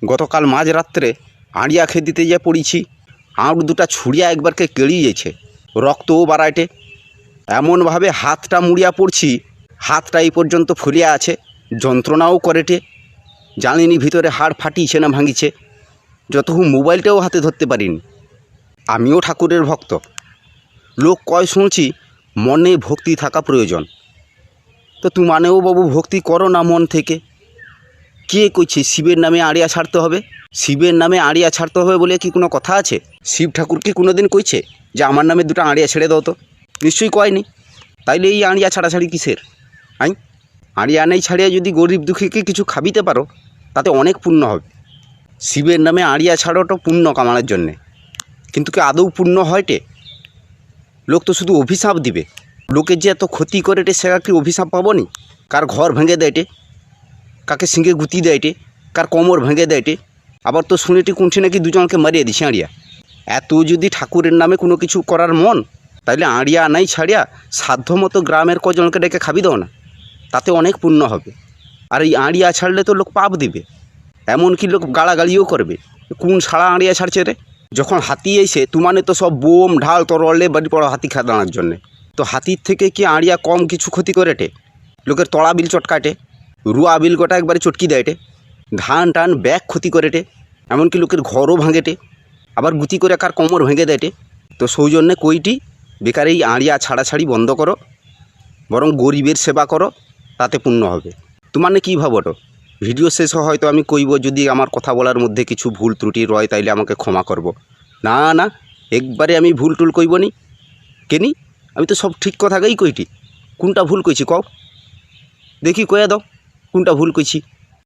গতকাল মাঝরাত্রে আড়িয়া খেয়ে দিতে যা পড়েছি, আঁট দুটা ছুড়িয়া একবারকে কেড়িয়ে গেছে, রক্তও বাড়াইটে। এমনভাবে হাতটা মুড়িয়া পড়ছি, হাতটা এই পর্যন্ত ফুলিয়া আছে, যন্ত্রণাও করেটে। জানিনি ভিতরে হাড় ফাটিছে না ভাঙিছে। যতক্ষণ মোবাইলটাও হাতে ধরতে পারিনি। আমিও ঠাকুরের ভক্ত। লোক কয় শুনছি মনে ভক্তি থাকা প্রয়োজন। তো তুমানেও বাবু ভক্তি করো না মন থেকে। কে কইছে শিবের নামে আড়িয়া ছাড়তে হবে? শিবের নামে আড়িয়া ছাড়তে হবে বলে কি কোনো কথা আছে? শিব ঠাকুরকে কোনো দিন কইছে যে আমার নামে দুটো আড়িয়া ছেড়ে দাও? তো নিশ্চয়ই কয়নি। তাইলে এই আড়িয়া ছাড়াছাড়ি কিসের? আড়িয়া নেই ছাড়িয়া যদি গরিব দুঃখীকে কিছু খাবিতে পারো, তাতে অনেক পুণ্য হবে। শিবের নামে আড়িয়া ছাড়োটা পুণ্য কামানোর জন্যে, কিন্তু কি আদৌ পুণ্য হয়টে? লোক তো শুধু অভিশাপ দিবে। লোকের যে এত ক্ষতি করেটে, সে কি অভিশাপ পাবনি? কার ঘর ভেঙে দেয়টে, কাকে সিঙ্গে গুতি দেয়টে, কার কোমর ভেঙে দেয়টে। আবার তো শুনেটি কোনটি নাকি দুজনকে মারিয়ে দিছে আড়িয়া। এত যদি ঠাকুরের নামে কোনো কিছু করার মন, তাইলে আড়িয়া নাই ছাড়িয়া সাধ্যমতো গ্রামের কজনকে ডেকে খাবি দাও না, তাতে অনেক পুণ্য হবে। আর এই আড়িয়া ছাড়লে তো লোক পাপ দিবে, এমনকি লোক গালাগালিও করবে। কোন সাড়া আড়িয়া ছাড়ছে রে? যখন হাতি এসে তুমানে তো সব বোম ঢাল তরলে বাড়ি পড়ো হাতি খাদানোর জন্যে। তো হাতির থেকে কি আড়িয়া কম কিছু ক্ষতি করেটে? লোকের তলা বিল চটকাটে, রুয়া বিল গোটা একবারে চটকি দেয়টে, ধান টান ব্যাগ ক্ষতি করেটে, এমনকি লোকের ঘরও ভাঙেটে, আবার গুতি করে কার কোমর ভেঙে দেয়টে। তো সৌজন্যে কইটি বেকার এই আড়িয়া ছাড়াছাড়ি বন্ধ করো, বরং গরিবের সেবা করো, তাতে পুণ্য হবে। তোমার কী ভাবোটো? ভিডিও শেষ হয়তো আমি কইব, যদি আমার কথা বলার মধ্যে কিছু ভুল ত্রুটি রয় তাইলে আমাকে ক্ষমা করব। না, একবারে আমি ভুল টুল কইব নি। কেনি আমি তো সব ঠিক কথাকেই কইটি। কোনটা ভুল কইছি কও দেখি, কয়া দাও কোনটা ভুল কইছি।